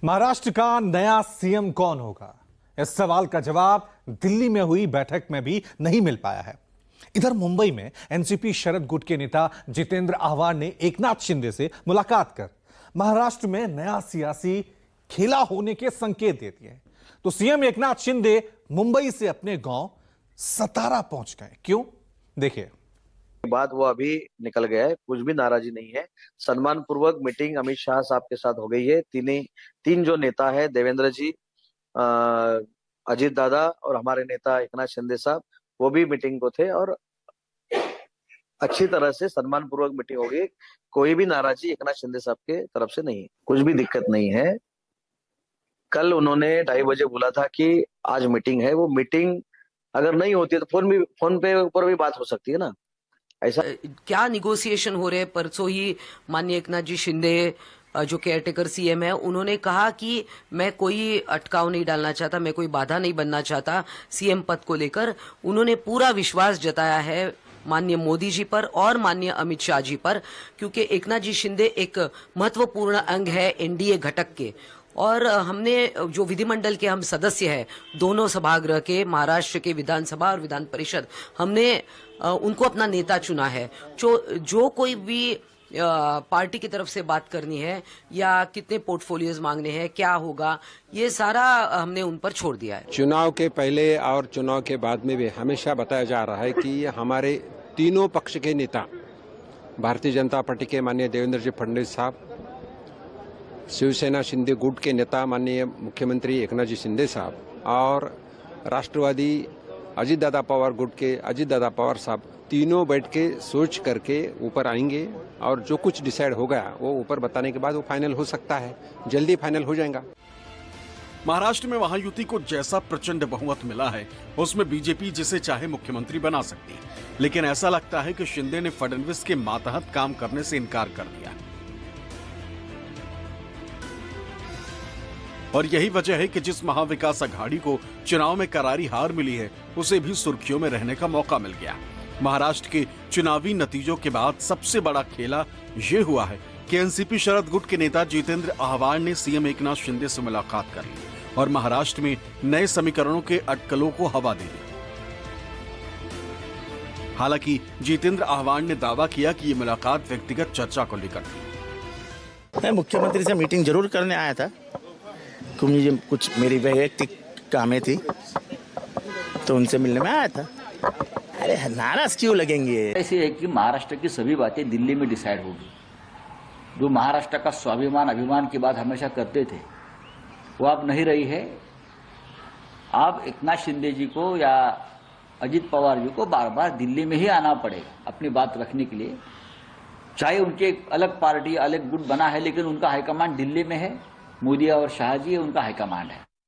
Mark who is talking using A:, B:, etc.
A: महाराष्ट्र का नया सीएम कौन होगा, इस सवाल का जवाब दिल्ली में हुई बैठक में भी नहीं मिल पाया है। इधर मुंबई में एनसीपी शरद गुट के नेता जितेंद्र आह्वान ने एकनाथ शिंदे से मुलाकात कर महाराष्ट्र में नया सियासी खेला होने के संकेत दे दिए। तो सीएम एकनाथ शिंदे मुंबई से अपने गांव सतारा पहुंच गए। क्यों, देखिए।
B: बाद वो अभी निकल गया है, कुछ भी नाराजी नहीं है। सम्मान पूर्वक मीटिंग अमित शाह साहब के साथ हो गई है। तीन जो नेता है, देवेंद्र जी, अजीत दादा और हमारे नेता एकनाथ शिंदे साहब, वो भी मीटिंग को थे और अच्छी तरह से सम्मान पूर्वक मीटिंग हो गई। कोई भी नाराजी एकनाथ शिंदे साहब के तरफ से नहीं, कुछ भी दिक्कत नहीं है। कल उन्होंने 2:30 बजे बोला था कि आज मीटिंग है। वो मीटिंग अगर नहीं होती है तो फोन पे ऊपर भी बात हो सकती है ना। ऐसा
C: क्या निगोसिएशन हो रहे हैं? परसों ही माननीय एकनाथ जी शिंदे जो केयरटेकर सीएम है, उन्होंने कहा कि मैं कोई अटकाव नहीं डालना चाहता, मैं कोई बाधा नहीं बनना चाहता सीएम पद को लेकर। उन्होंने पूरा विश्वास जताया है माननीय मोदी जी पर और माननीय अमित शाह जी पर, क्योंकि एकनाथ जी शिंदे एक महत्वपूर्ण अंग है एनडीए घटक के। और हमने जो विधिमंडल के हम सदस्य हैं, दोनों सभागृह के, महाराष्ट्र के विधानसभा और विधान परिषद, हमने उनको अपना नेता चुना है। जो कोई भी पार्टी की तरफ से बात करनी है या कितने पोर्टफोलियोज मांगने हैं, क्या होगा, ये सारा हमने उन पर छोड़ दिया है।
D: चुनाव के पहले और चुनाव के बाद में भी हमेशा बताया जा रहा है कि हमारे तीनों पक्ष के नेता, भारतीय जनता पार्टी के माननीय देवेंद्र जी फडणवीस साहब, शिवसेना शिंदे गुट के नेता माननीय मुख्यमंत्री एकनाथ जी शिंदे साहब और राष्ट्रवादी अजीत दादा पवार गुट के अजीत दादा पवार साहब, तीनों बैठ के सोच करके ऊपर आएंगे और जो कुछ डिसाइड हो गया वो ऊपर बताने के बाद वो फाइनल हो सकता है, जल्दी फाइनल हो जाएगा।
E: महाराष्ट्र में महायुति को जैसा प्रचंड बहुमत मिला है, उसमें बीजेपी जिसे चाहे मुख्यमंत्री बना सकती है, लेकिन ऐसा लगता है कि शिंदे ने फडणवीस के मातहत काम करने से इनकार कर दिया। और यही वजह है कि जिस महाविकास अघाड़ी को चुनाव में करारी हार मिली है, उसे भी सुर्खियों में रहने का मौका मिल गया। महाराष्ट्र के चुनावी नतीजों के बाद सबसे बड़ा खेला ये हुआ है कि एनसीपी शरद गुट के नेता जितेंद्र आह्वान ने सीएम एकनाथ शिंदे से मुलाकात कर ली और महाराष्ट्र में नए समीकरणों के अटकलों को हवा दे दी। हालांकि जितेंद्र आह्वान ने दावा किया कि ये मुलाकात व्यक्तिगत चर्चा को लेकर थी।
F: मैं मुख्यमंत्री से मीटिंग जरूर करने आया था, क्योंकि मुझे कुछ मेरी वैयक्तिक कामें थी, तो उनसे मिलने में आया था। अरे नाराज क्यों लगेंगे?
G: ऐसे है कि महाराष्ट्र की सभी बातें दिल्ली में डिसाइड होगी। जो महाराष्ट्र का स्वाभिमान अभिमान की बात हमेशा करते थे, वो अब नहीं रही है। आप एकनाथ शिंदे जी को या अजीत पवार जी को बार बार दिल्ली में ही आना पड़ेगा अपनी बात रखने के लिए। चाहे उनके अलग पार्टी अलग गुट बना है, लेकिन उनका हाईकमांड दिल्ली में है। मोदी और शाह जी उनका हाईकमांड है।